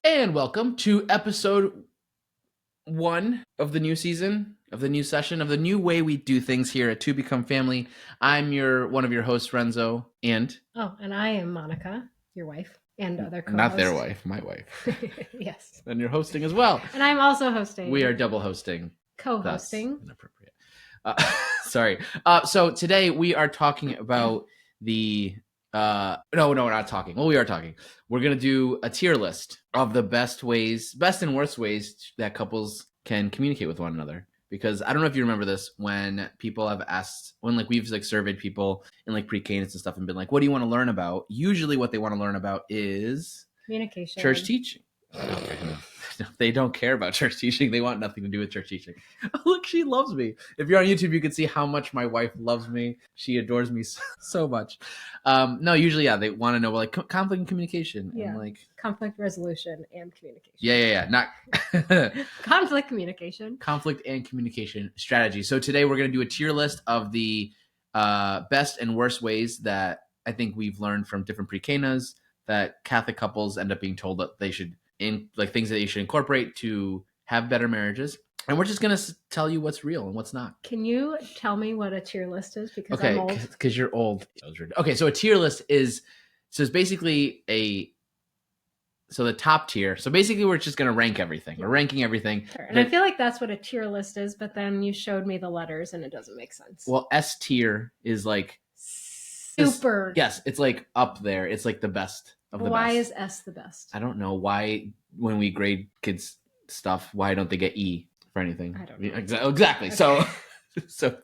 And welcome to episode 1 of the new season, of the new session, of the new way we do things here at To Become Family. I'm one of your hosts, Renzo, and... and I am Monica, your wife, and other co-host. Not their wife, my wife. Yes. And you're hosting as well. And I'm also hosting. We are double hosting. Co-hosting. That's inappropriate. Sorry. So today we are talking about the... No, we're not talking. Well, we are talking. We're going to do a tier list of the best and worst ways that couples can communicate with one another. Because I don't know if you remember this, when people have asked, when we've surveyed people in pre-K and stuff and been like, what do you want to learn about? Usually what they want to learn about is communication, church teaching. They don't care about church teaching. They want nothing to do with church teaching. Oh, look, she loves me. If you're on YouTube, you can see how much my wife loves me. She adores me so much. No, usually, they want to know conflict and communication. Yeah. And conflict resolution and communication. Yeah. Not conflict communication. Conflict and communication strategy. So today we're going to do a tier list of the best and worst ways that I think we've learned from different pre-Kanas that Catholic couples end up being told that they should things that they should incorporate to have better marriages. And we're just going to tell you what's real and what's not. Can you tell me what a tier list is? Because I'm old. Because you're old. Okay, so a tier list is basically the top tier. So basically we're just going to rank everything. We're ranking everything. Sure. And I feel like that's what a tier list is, but then you showed me the letters and it doesn't make sense. Well, S tier is super. Yes, it's up there. It's the best. Why is S the best? I don't know why when we grade kids stuff, why don't they get E for anything? I don't know. Exactly. Okay. So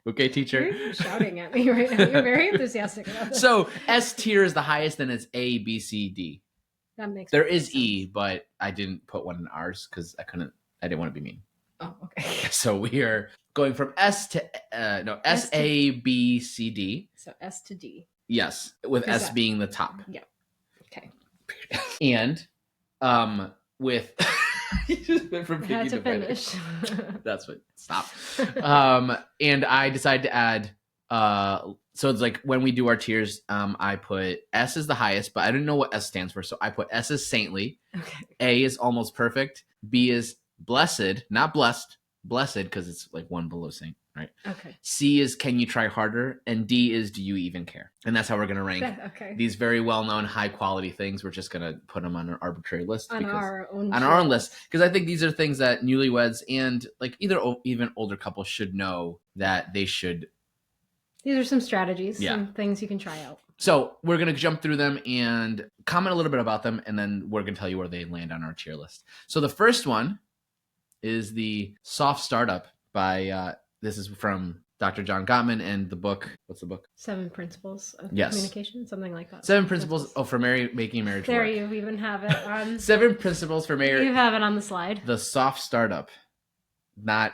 okay, teacher. You're shouting at me right now. You're very enthusiastic about this. So S tier is the highest, then it's A, B, C, D. That makes There is sense. E, but I didn't put one in ours because I didn't want to be mean. Oh, okay. So we are going from S to S, A, B, C, D. So S to D. Yes, with S being the top. Yeah. Okay. And with you just went from had to finish. That's what. Stop. And I decided to add. So it's when we do our tiers, I put S as the highest, but I didn't know what S stands for, so I put S as saintly. Okay. A is almost perfect. B is blessed, not blessed. Blessed because it's one below saint, right? Okay. C is can you try harder, and D is do you even care? And that's how we're gonna rank these very well-known, high-quality things. We're just gonna put them on an arbitrary list on our own list because I think these are things that newlyweds and even older couples should know that they should. These are some strategies, some things you can try out. So we're gonna jump through them and comment a little bit about them, and then we're gonna tell you where they land on our tier list. So the first one is the Soft Startup by this is from Dr. John Gottman and the book. What's the book? 7 Principles of Communication, something like that. 7 Principles for making marriage there work. You even have it on 7 Principles for marriage. You have it on the slide. The Soft Startup, not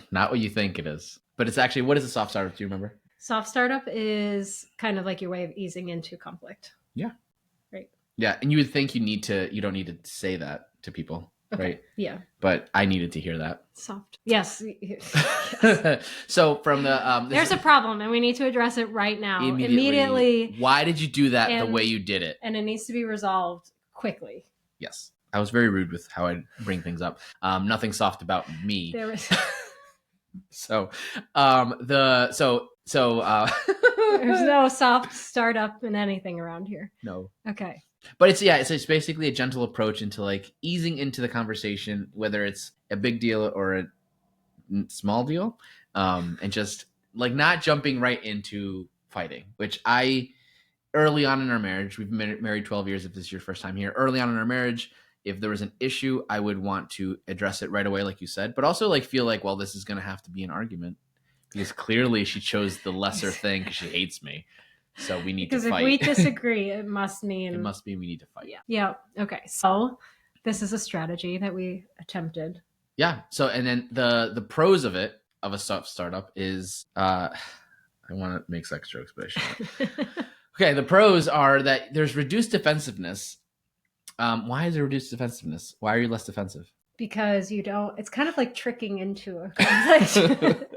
what you think it is, but it's actually, what is a soft startup? Do you remember? Soft startup is kind of like your way of easing into conflict. Yeah. Right. Yeah, and you would think you don't need to say that to people. Okay. Right. Yeah. But I needed to hear that. Soft. Yes. So from the there's a problem and we need to address it right now. Immediately. Why did you do that the way you did it? And it needs to be resolved quickly. Yes. I was very rude with how I bring things up. Nothing soft about me. There was there's no soft startup in anything around here. No. Okay. But it's basically a gentle approach into easing into the conversation, whether it's a big deal or a small deal, and just not jumping right into fighting, which early on in our marriage, we've been married 12 years. If this is your first time here, early on in our marriage, if there was an issue, I would want to address it right away, like you said, but also feel well, this is going to have to be an argument because clearly she chose the lesser thing because she hates me. So we need to fight. Because if we disagree, it must mean we need to fight. Yeah. Okay. So this is a strategy that we attempted. Yeah. So, and then the pros of a soft startup is, I want to make sex jokes, but I shouldn't. Okay. The pros are that there's reduced defensiveness. Why is there reduced defensiveness? Why are you less defensive? Because it's kind of like tricking into a conflict.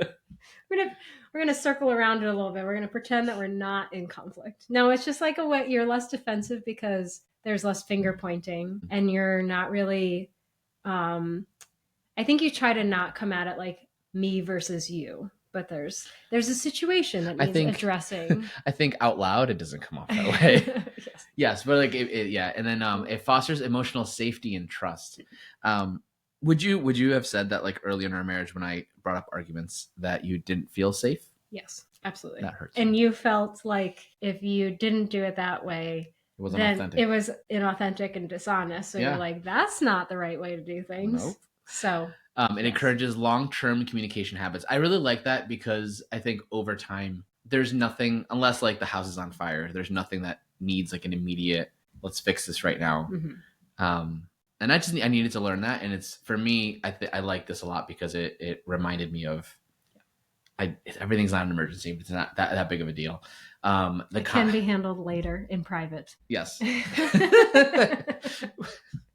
we're gonna circle around it a little bit. We're gonna pretend that we're not in conflict. No, it's just like a way you're less defensive because there's less finger pointing, and you're not really. I think you try to not come at it like me versus you, but there's a situation that I needs think addressing. I think out loud it doesn't come off that way. Yes. Yes, but like yeah, and then it fosters emotional safety and trust. Would you have said that like early in our marriage when I brought up arguments that you didn't feel safe? Yes, absolutely. That hurts. And you felt like if you didn't do it that way, It wasn't then authentic. it was inauthentic and dishonest. So Yeah. you're like, that's not the right way to do things. Nope. So It encourages long-term communication habits. I really like that because I think over time there's nothing, unless like the house is on fire, there's nothing that needs like an immediate let's fix this right now. And I needed to learn that, and it's for me. I like this a lot because it reminded me of everything's not an emergency. It's not that big of a deal. It can be handled later in private. Yes.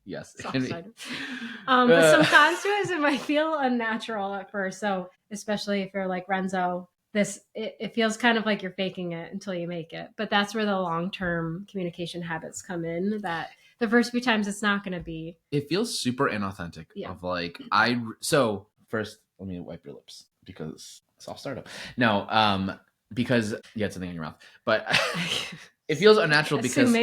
Yes. But some cons to it might feel unnatural at first. So especially if you're like Renzo, it feels kind of like you're faking it until you make it. But that's where the long-term communication habits come in, that the first few times it's not going to be. It feels super inauthentic. Yeah. Of like so first let me wipe your lips because soft startup. No, because you had something in your mouth, but it feels unnatural because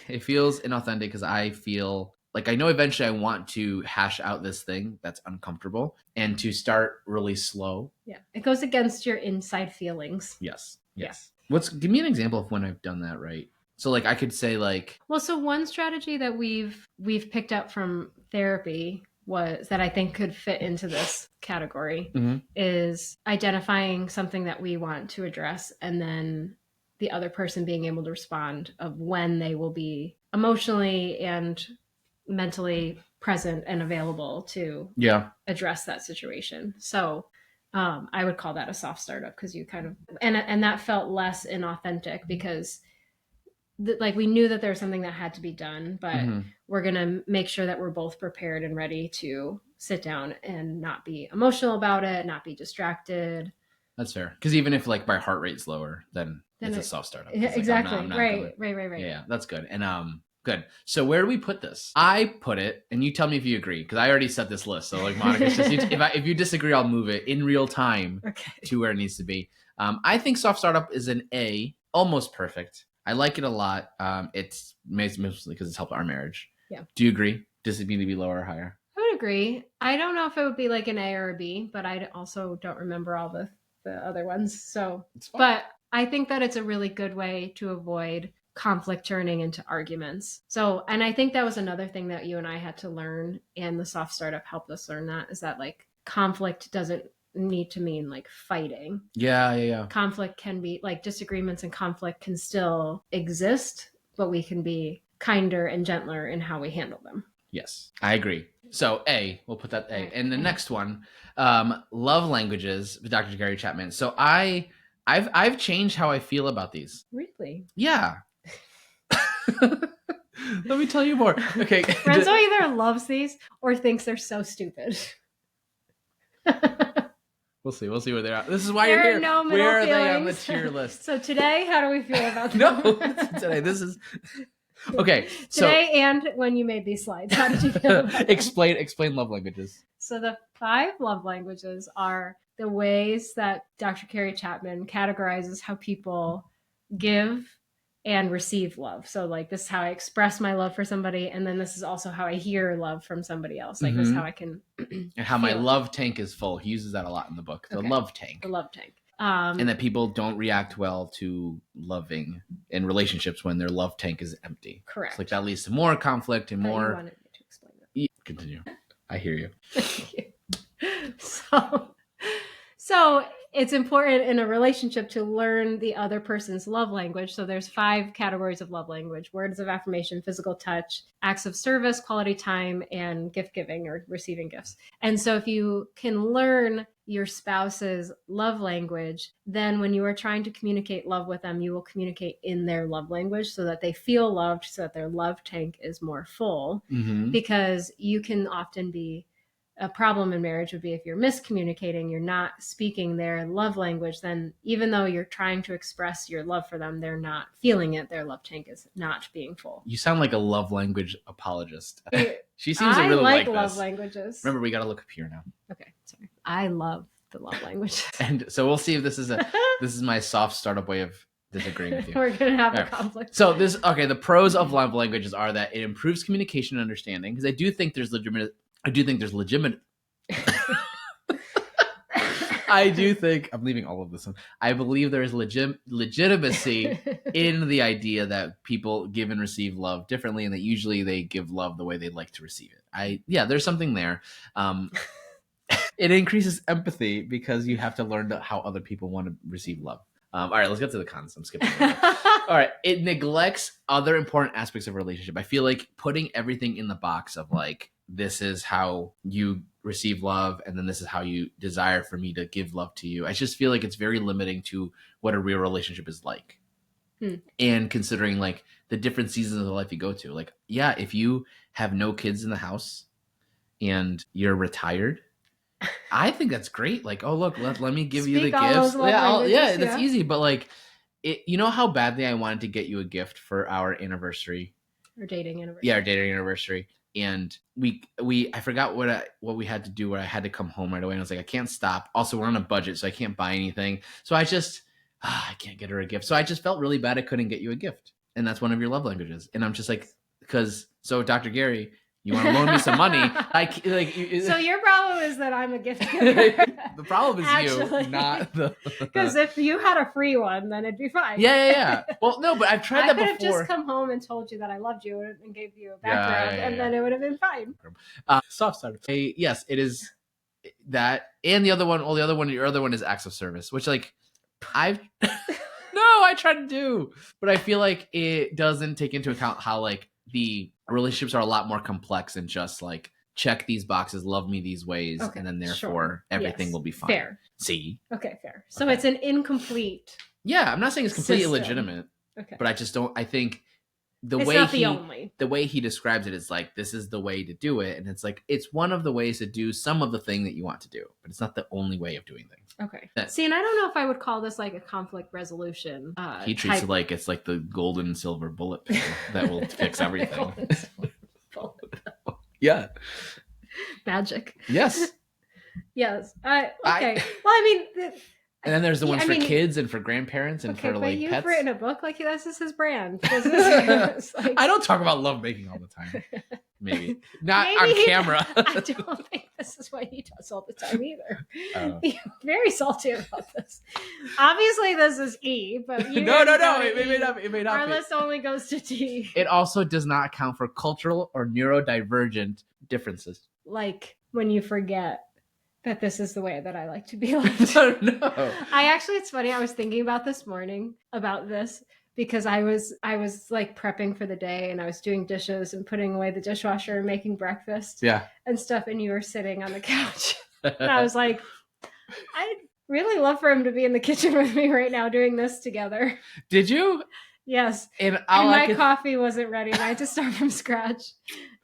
it feels inauthentic because I feel like I know eventually I want to hash out this thing that's uncomfortable and to start really slow. Yeah, it goes against your inside feelings. Yes. Give me an example of when I've done that right. So like I could say like, well, so one strategy that we've picked up from therapy was that I think could fit into this category is identifying something that we want to address, and then the other person being able to respond of when they will be emotionally and mentally present and available to address that situation. So I would call that a soft startup because you kind of and that felt less inauthentic because like we knew that there was something that had to be done, but we're going to make sure that we're both prepared and ready to sit down and not be emotional about it, not be distracted. That's fair. Because even if like my heart rate's lower, then it's a soft startup. Yeah, exactly. I'm not right. Yeah, that's good. And good. So where do we put this? I put it, and you tell me if you agree, because I already set this list. So like Monica's just if you disagree, I'll move it in real time to where it needs to be. I think soft startup is an A, almost perfect. I like it a lot. It's mostly because it's helped our marriage. Yeah. Do you agree? Does it need to be lower or higher? I would agree. I don't know if it would be like an A or a B, but I also don't remember all the other ones. So, but I think that it's a really good way to avoid conflict turning into arguments. So, and I think that was another thing that you and I had to learn, and the soft startup helped us learn that, is that like conflict doesn't need to mean like fighting. Yeah. Conflict can be like disagreements, and conflict can still exist, but we can be kinder and gentler in how we handle them. Yes, I agree. So A, we'll put that A. And the next one, love languages with Dr. Gary Chapman. So I've changed how I feel about these. Really? Yeah. Let me tell you more. Okay. Renzo either loves these or thinks they're so stupid. We'll see where they're at. This is why you're here. No where are feelings. they on the tier list? So today, how do we feel about them? No, today. This is okay. Today and when you made these slides, how did you feel about them? Explain love languages. So the 5 love languages are the ways that Dr. Gary Chapman categorizes how people give and receive love. So like, this is how I express my love for somebody, and then this is also how I hear love from somebody else. Like this is how I can and how my love tank is full. He uses that a lot in the book. The love tank. The love tank. And that people don't react well to loving in relationships when their love tank is empty. Correct. It's like that leads to more conflict and more. You wanted me to explain that. Continue. I hear you. So it's important in a relationship to learn the other person's love language. So there's 5 categories of love language: words of affirmation, physical touch, acts of service, quality time, and gift giving or receiving gifts. And so if you can learn your spouse's love language, then when you are trying to communicate love with them, you will communicate in their love language so that they feel loved, so that their love tank is more full. Because you can often be a problem in marriage would be if you're miscommunicating, you're not speaking their love language, then even though you're trying to express your love for them, they're not feeling it. Their love tank is not being full. You sound like a love language apologist. She seems to really like love this. languages. Remember, we got to look up here now. Okay, sorry. I love the love languages. And so we'll see if this is my soft startup way of disagreeing with you. We're gonna have a Right. conflict. So the pros of love languages are that it improves communication and understanding, because I do think there's legitimate. I do think I'm leaving all of this in. I believe there is legitimacy in the idea that people give and receive love differently, and that usually they give love the way they like to receive it. There's something there. It increases empathy because you have to learn how other people want to receive love. All right, let's get to the cons. I'm skipping. All right, it neglects other important aspects of a relationship. I feel like putting everything in the box of like, this is how you receive love, and then this is how you desire for me to give love to you. I just feel like it's very limiting to what a real relationship is like. And considering like the different seasons of life you go to, like, yeah, if you have no kids in the house and you're retired, I think that's great. Like, oh, look, let me give you the gifts. That's easy. But like, you know how badly I wanted to get you a gift for our anniversary, our dating anniversary. Yeah, our dating anniversary. And I forgot what we had to do, where I had to come home right away. And I was like, I can't stop. Also, we're on a budget, so I can't buy anything. So I just, I can't get her a gift. So I just felt really bad I couldn't get you a gift. And that's one of your love languages. And I'm just like, so Dr. Gary, you want to loan me some money? So your problem is that I'm a gift giver. The problem is you, not the. Because if you had a free one, then it'd be fine. Yeah. Well, no, but I've tried that before. I could have just come home and told you that I loved you and gave you a background, and then it would have been fine. Soft start. Yes, it is that, and the other one. Well, your other one is acts of service, which like I try to do, but I feel like it doesn't take into account how like the relationships are a lot more complex than just like, check these boxes, love me these ways, and then therefore everything will be fine. Fair. See? Okay, fair. So it's an incomplete. Yeah, I'm not saying it's completely system. Legitimate. Okay. But I just don't. I think the way he describes it is like, this is the way to do it, and it's like, it's one of the ways to do some of the thing that you want to do, but it's not the only way of doing things. Okay. See, and I don't know if I would call this like a conflict resolution. He treats it like it's like the gold and silver bullet pill that will fix everything. Yeah. Magic. Yes. Yes. Okay. Well, I mean. And then there's the ones for kids and for grandparents and for like you've pets. Written a book like this is his brand. I don't talk about lovemaking all the time. Maybe not on camera. I don't think this is what he does all the time either. He's very salty about this. Obviously, this is E, but no. It may not. Our list only goes to T. It also does not account for cultural or neurodivergent differences. Like when you forget that this is the way that I like to be loved. No. It's funny. I was thinking about this morning about this because I was like prepping for the day, and I was doing dishes and putting away the dishwasher and making breakfast and stuff. And you were sitting on the couch. And I was like, I'd really love for him to be in the kitchen with me right now doing this together. Did you? Yes. And my coffee wasn't ready, and I had to start from scratch.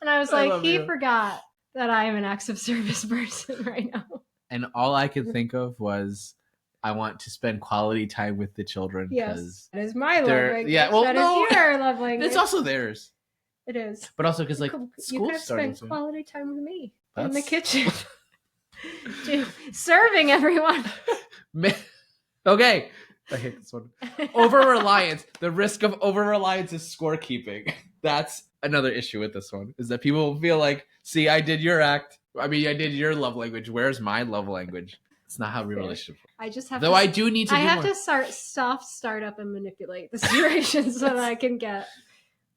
And I was like, he forgot that I am an acts of service person right now. And all I could think of was, I want to spend quality time with the children. Yes, that is my love language. Yeah, well, that is your love language. It's also theirs. It is. But also because like you could have spent quality time with me in the kitchen, serving everyone. Okay. I hate this one. Over-reliance. The risk of over-reliance is scorekeeping. That's another issue with this one, is that people will feel like, see, I did your act. I mean, I did your love language. Where's my love language? It's not how real relationships work. I just have Though I do need to start up and manipulate the situation so that I can get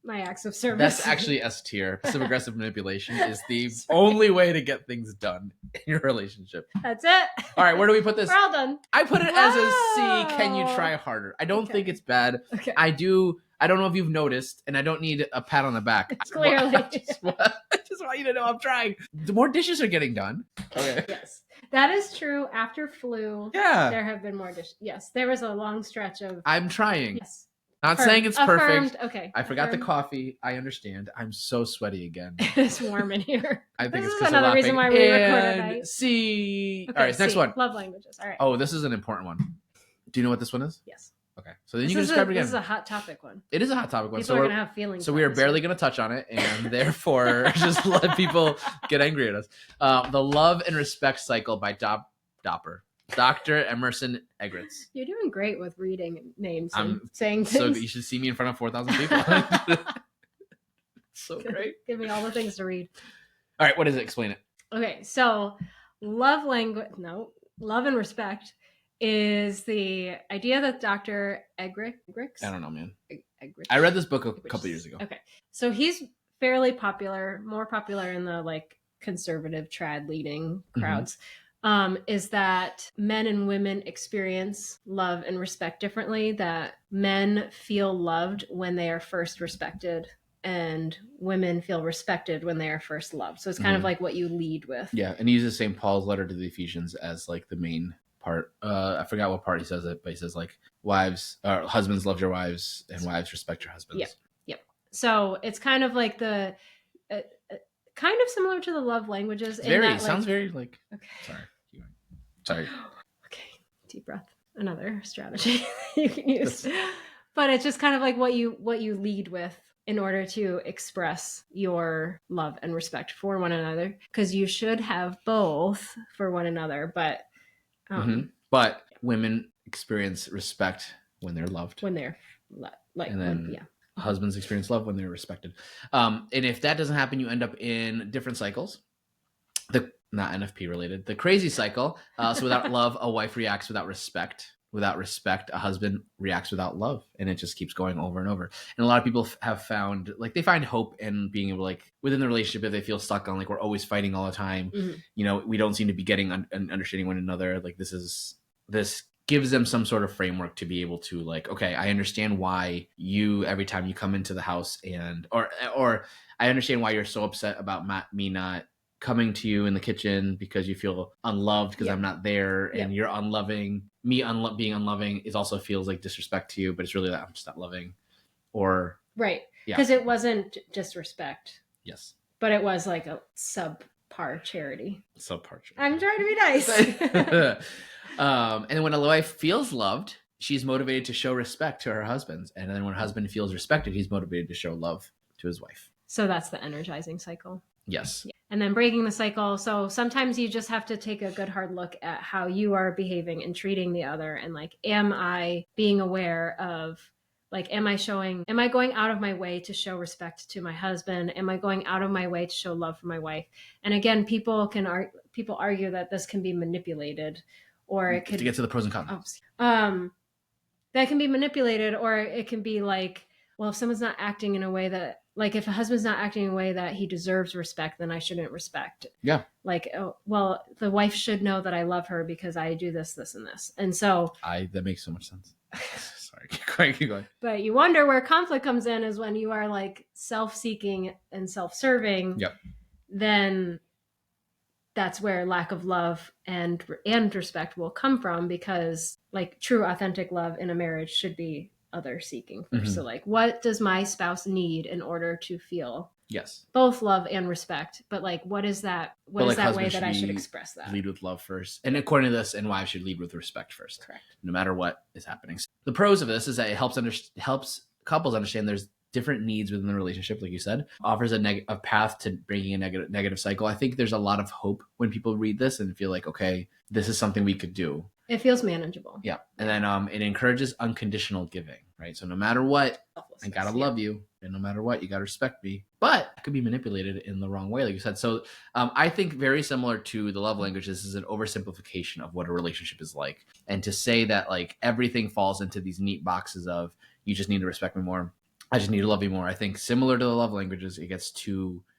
my acts of service. That's actually S tier. Passive aggressive manipulation is the only way to get things done in your relationship. That's it. All right, where do we put this? We're all done. I put it as a C. Can you try harder? I don't think it's bad. Okay. I don't know if you've noticed, and I don't need a pat on the back. Clearly. I just want you to know I'm trying. The more dishes are getting done. Okay. Yes. That is true. After flu, there have been more dishes. Yes, there was a long stretch of... I'm trying. Yes. Not saying it's perfect. Okay. I forgot the coffee. I understand. I'm so sweaty again. It's warm in here. I think This it's is another reason why we record at night. C. Okay, All right, next one. Love languages. All right. Oh, this is an important one. Do you know what this one is? Yes. Okay. So then you can describe it again. This is a hot topic one. It is a hot topic one. People are going to have feelings. So we are barely going to touch on it, and therefore just let people get angry at us. The Love and Respect Cycle by Dr. Emerson Eggerichs. You're doing great with reading names and saying things. So you should see me in front of 4,000 people. So great. Give me all the things to read. All right, what is it? Explain it. Okay, so love and respect is the idea that Dr. Eggerichs? I don't know, man. Eggerichs. I read this book a couple years ago. Okay, so he's fairly popular, more popular in the like conservative trad leading crowds. Is that men and women experience love and respect differently, that men feel loved when they are first respected and women feel respected when they are first loved. So it's kind of like what you lead with. Yeah, and he uses St. Paul's letter to the Ephesians as like the main part. I forgot what part he says it, but he says like husbands love your wives and wives respect your husbands. Yep. So it's kind of like the kind of similar to the love languages. Sounds very like. Okay. Sorry. Okay. Deep breath. Another strategy you can use. But it's just kind of like what you lead with in order to express your love and respect for one another, because you should have both for one another. But but women experience respect when they're loved. When they're and then husbands experience love when they're respected. And if that doesn't happen, you end up in different cycles. Not NFP related. The crazy cycle. So without love, a wife reacts without respect. Without respect, a husband reacts without love. And it just keeps going over and over. And a lot of people have found, like, they find hope in being able to, like, within the relationship, if they feel stuck on, like, we're always fighting all the time. You know, we don't seem to be getting and understanding one another. Like, this gives them some sort of framework to be able to, like, okay, I understand why you, every time you come into the house or I understand why you're so upset about me not coming to you in the kitchen because you feel unloved because I'm not there, and you're unloving. Me being unloving is also feels like disrespect to you, but it's really that I'm just not loving. Or right, because it wasn't disrespect. Yes, but it was like a subpar charity. I'm trying to be nice. And then when a wife feels loved, she's motivated to show respect to her husband, and then when a husband feels respected, he's motivated to show love to his wife. So that's the energizing cycle. Yes. Yeah. And then breaking the cycle. So sometimes you just have to take a good hard look at how you are behaving and treating the other. And like, am I being aware of, like, am I going out of my way to show respect to my husband? Am I going out of my way to show love for my wife? And again, people argue that this can be manipulated, or it could to get to the pros and cons. That can be manipulated, or it can be like, well, if someone's not acting in a way that, like, if a husband's not acting in a way that he deserves respect, then I shouldn't respect. Yeah. Like, oh, well, the wife should know that I love her because I do this, this, and this. And so that makes so much sense. Sorry, keep going. But you wonder where conflict comes in is when you are like self-seeking and self-serving. Yep. Then that's where lack of love and respect will come from, because like true authentic love in a marriage should be other seeking first. So like, what does my spouse need in order to feel both love and respect? But like, what is that way that I should express that? Lead with love first, and according to this, and wives should lead with respect first. Correct. No matter what is happening. So the pros of this is that it helps couples understand there's different needs within the relationship, like you said, offers a path to breaking a negative cycle. I think there's a lot of hope when people read this and feel like, okay, this is something we could do. It feels manageable. Yeah. And then it encourages unconditional giving, right? So no matter what, I gotta love you. And no matter what, you gotta respect me. But it could be manipulated in the wrong way, like you said. So I think very similar to the love languages is an oversimplification of what a relationship is like. And to say that like everything falls into these neat boxes of you just need to respect me more, I just need to love you more. I think similar to the love languages, it gets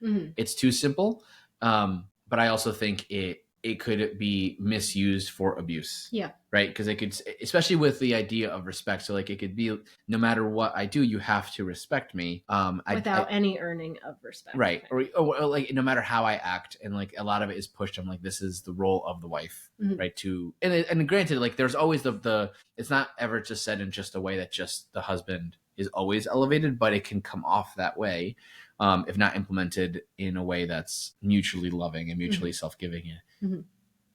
it's too simple. But I also think it could be misused for abuse. Yeah. Right? Because it could, especially with the idea of respect. So like it could be, no matter what I do, you have to respect me. Without any earning of respect. Right. Or like, no matter how I act. And like a lot of it is pushed on like, this is the role of the wife, right? And granted, like there's always the it's not ever just said in just a way that just the husband is always elevated, but it can come off that way if not implemented in a way that's mutually loving and mutually self-giving and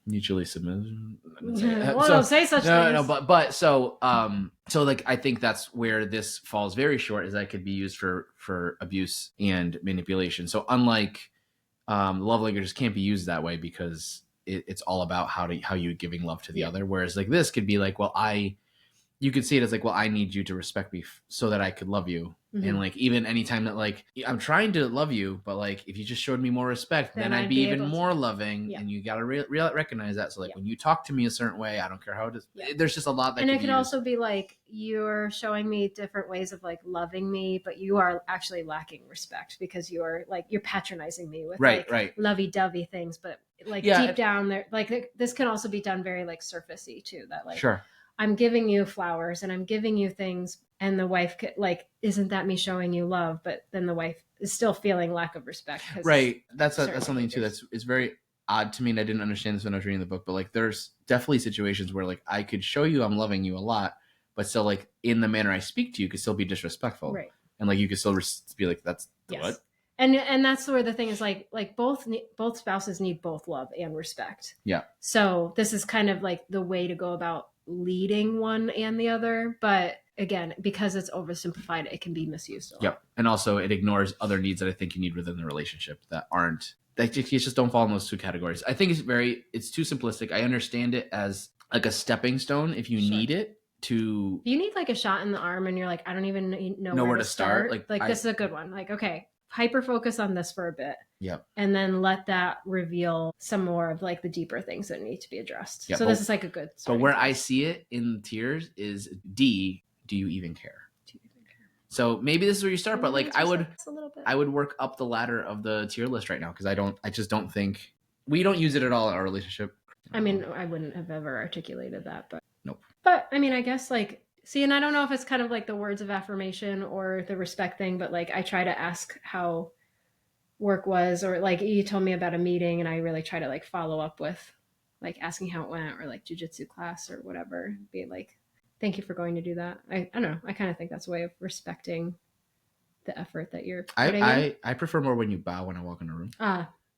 mutually submissive. Well, don't say such things. No, but so like I think that's where this falls very short, is that it could be used for abuse and manipulation. So unlike love languages can't be used that way because it's all about how you giving love to the other. Whereas like this could be like, well, you could see it as like, well, I need you to respect me so that I could love you. And like, even anytime that like, I'm trying to love you, but like, if you just showed me more respect, then I'd be even more loving. And you got to recognize that. So like, when you talk to me a certain way, I don't care how it is. There's just a lot that and it could also be like, you're showing me different ways of like loving me, but you are actually lacking respect because you're patronizing me with lovey-dovey things. But like deep down there, like this can also be done very like surfacey too, that like, I'm giving you flowers and I'm giving you things, and the wife could, like, isn't that me showing you love? But then the wife is still feeling lack of respect. Right. That's something too it's very odd to me, and I didn't understand this when I was reading the book. But like, there's definitely situations where like I could show you I'm loving you a lot, but still like in the manner I speak to you could still be disrespectful. Right. And like you could still be like, that's what. And that's where the thing is like both spouses need both love and respect. Yeah. So this is kind of like the way to go about leading one and the other, but again, because it's oversimplified, it can be misused a lot. Yep. And also it ignores other needs that I think you need within the relationship that you just don't fall in those two categories. I think it's too simplistic. I understand it as like a stepping stone if you need it to. You need like a shot in the arm and you're like, I don't even know where to start. This is a good one. Like, okay, hyper focus on this for a bit. Yep. And then let that reveal some more of like the deeper things that need to be addressed. Yep. So this is like a good But where I see it in tears is D, do you even care? So maybe this is where you start, but like I would work up the ladder of the tier list right now, because I just don't think we don't use it at all in our relationship. I mean, I wouldn't have ever articulated that, but nope. But I mean, I guess like, see, and I don't know if it's kind of like the words of affirmation or the respect thing, but like I try to ask how work was, or like you told me about a meeting and I really try to like follow up with like asking how it went, or like jujitsu class or whatever, be like, thank you for going to do that. I don't know. I kind of think that's a way of respecting the effort that you're putting in. I prefer more when you bow when I walk in a room.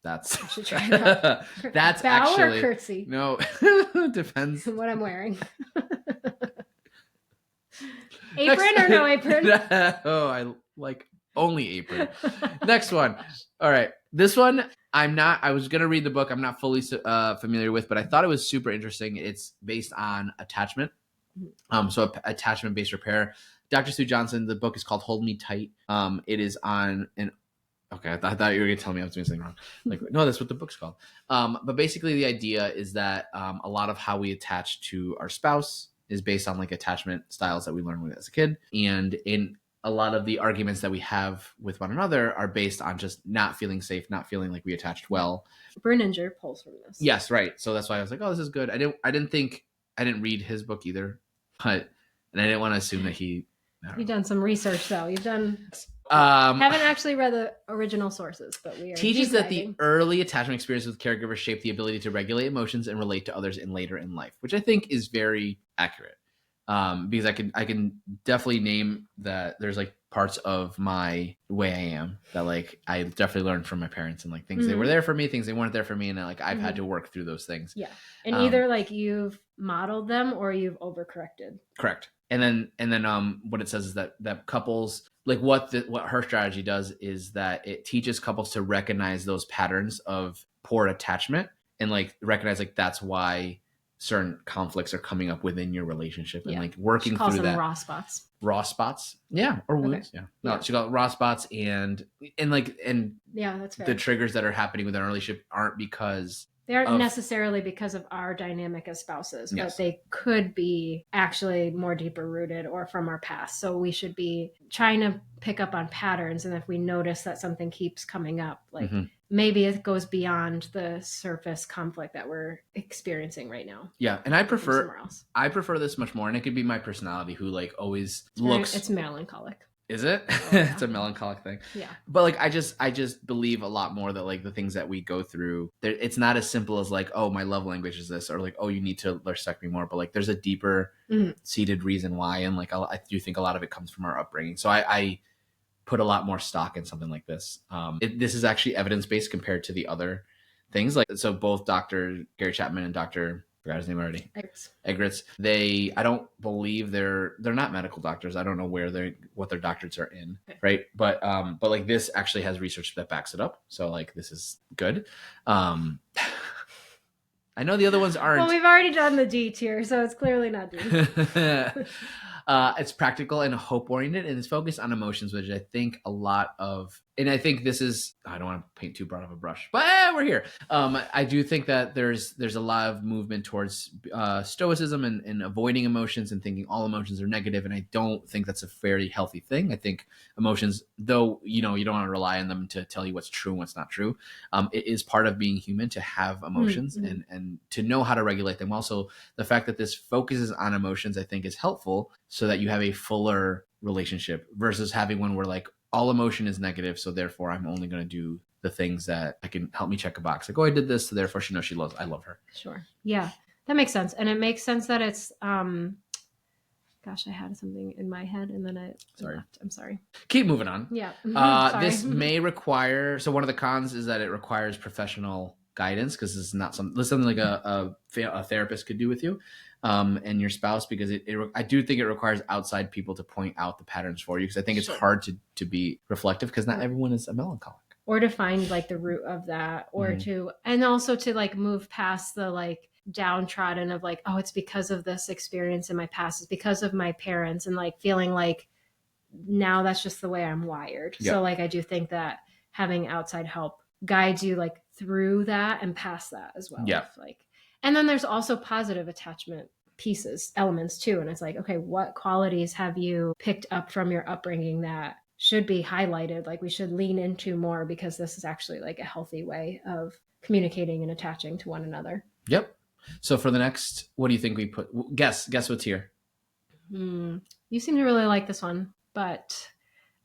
That's I should try that. That's bow actually or curtsy. No, depends what I'm wearing. Apron or no apron? Oh, I like only apron. Next one. All right. This one, I was going to read the book. I'm not fully familiar with, but I thought it was super interesting. It's based on attachment. So attachment-based repair. Dr. Sue Johnson, the book is called Hold Me Tight. It is on okay, I thought you were going to tell me I was doing something wrong. Like, no, that's what the book's called. But basically the idea is that a lot of how we attach to our spouse is based on like attachment styles that we learned as a kid. And in a lot of the arguments that we have with one another are based on just not feeling safe, not feeling like we attached well. Berninger pulls from this. Yes, right. So that's why I was like, oh, this is good. I didn't read his book either, and I didn't want to assume that you've done some research though. You've done haven't actually read the original sources, but we are teaches that the early attachment experience with caregivers shape the ability to regulate emotions and relate to others later in life, which I think is very accurate. Because I can definitely name that there's like parts of my way I am that like I definitely learned from my parents, and like things they were there for me, things they weren't there for me, and like I've had to work through those things. Yeah, and either like you've modeled them or you've overcorrected. Correct. And then what it says is that couples, like what her strategy does is that it teaches couples to recognize those patterns of poor attachment and like recognize like that's why certain conflicts are coming up within your relationship, and like working through that. Raw spots. Raw spots. Yeah. Or wounds. Okay. Yeah. No, she got raw spots and yeah, that's fair. The triggers that are happening within our relationship aren't because they aren't necessarily because of our dynamic as spouses, but they could be actually more deeper rooted or from our past. So we should be trying to pick up on patterns. And if we notice that something keeps coming up, like maybe it goes beyond the surface conflict that we're experiencing right now. Yeah. And I prefer this much more. And it could be my personality who like always looks. It's melancholic. Is it? Oh, yeah. It's a melancholic thing. Yeah. But like, I just believe a lot more that like the things that we go through, it's not as simple as like, oh, my love language is this, or like, oh, you need to respect me more. But like, there's a deeper seated reason why, and like, I do think a lot of it comes from our upbringing. So I put a lot more stock in something like this. This is actually evidence based compared to the other things. Like, so both Dr. Gary Chapman and Dr. forgot his name already. Eggerts. I don't believe they're not medical doctors. I don't know what their doctorates are in, right? But like this actually has research that backs it up. So like this is good. I know the other ones aren't. Well, we've already done the D tier, so it's clearly not D. It's practical and hope oriented, and it's focused on emotions, which I think a lot of, and I think this is, I don't want to paint too broad of a brush, but we're here. I do think that there's a lot of movement towards stoicism and avoiding emotions and thinking all emotions are negative, and I don't think that's a very healthy thing. I think emotions, though, you don't want to rely on them to tell you what's true and what's not true. It is part of being human to have emotions and to know how to regulate them. Also, the fact that this focuses on emotions, I think, is helpful so that you have a fuller relationship versus having one where like all emotion is negative, so therefore I'm only going to do the things that I can help me check a box. Like, oh, I did this, so therefore she knows I love her. Sure. Yeah, that makes sense. And it makes sense that it's, gosh, I had something in my head and then I left. I'm sorry. Keep moving on. Yeah. This may require, so one of the cons is that it requires professional guidance, because this is something like a therapist could do with you and your spouse, because I do think it requires outside people to point out the patterns for you, because I think it's hard to be reflective, because not everyone is a melancholic. Or to find like the root of that, or and also to like move past the like downtrodden of like, oh, it's because of this experience in my past, it's because of my parents, and like feeling like now that's just the way I'm wired. Yep. So like I do think that having outside help guides you like through that and past that as well. Yeah. Like, and then there's also positive attachment elements too. And it's like, okay, what qualities have you picked up from your upbringing that should be highlighted? Like we should lean into more, because this is actually like a healthy way of communicating and attaching to one another. Yep. So for the next, what do you think we put? Guess what's here. You seem to really like this one, but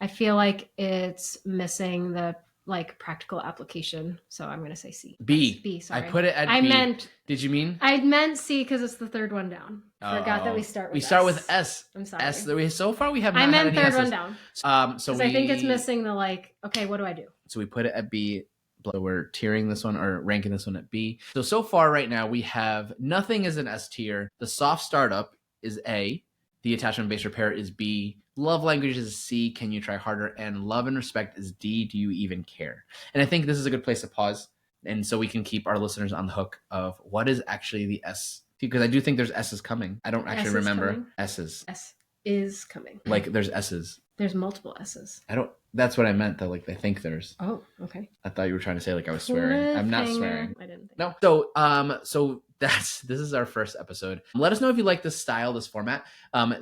I feel like it's missing the like practical application. So I'm going to say C. B. Sorry. I put it at B. Did you mean? I meant C because it's the third one down. Forgot that we start with S. We start with S. I'm sorry. S. So far we have not I meant had any third S's. one down. So I think it's missing the like, okay, what do I do? So we put it at B. So we're tiering this one, or ranking this one at B. So far right now we have nothing is an S tier. The soft startup is A. The attachment-based repair is B. Love language is C. Can you try harder? And love and respect is D. Do you even care? And I think this is a good place to pause, and so we can keep our listeners on the hook of what is actually the S, because I do think there's S's coming. I don't actually remember S's. S is coming. Like there's S's. There's multiple S's. That's what I meant though. Like I think there's. Oh, okay. I thought you were trying to say like I was swearing. I'm not swearing. I didn't think. No. So this is our first episode. Let us know if you like this style, this format.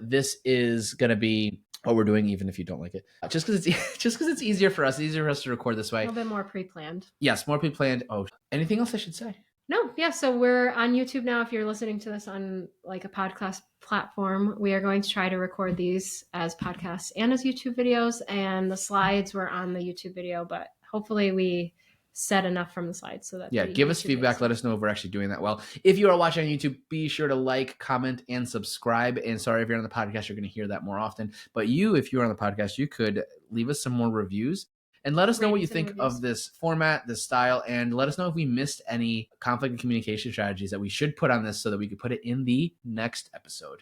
This is gonna be what we're doing, even if you don't like it. Just because it's easier for us to record this way. A little bit more pre-planned. Yes, more pre-planned. Oh, anything else I should say? No, yeah. So we're on YouTube now. If you're listening to this on like a podcast platform, we are going to try to record these as podcasts and as YouTube videos. And the slides were on the YouTube video, but hopefully we said enough from the slides so that give us feedback. Let us know if we're actually doing that well. If you are watching on YouTube, be sure to like, comment, and subscribe. And sorry if you're on the podcast, you're going to hear that more often. But if you're on the podcast, you could leave us some more reviews. And let us know what you think of this format, this style, and let us know if we missed any conflict and communication strategies that we should put on this so that we could put it in the next episode.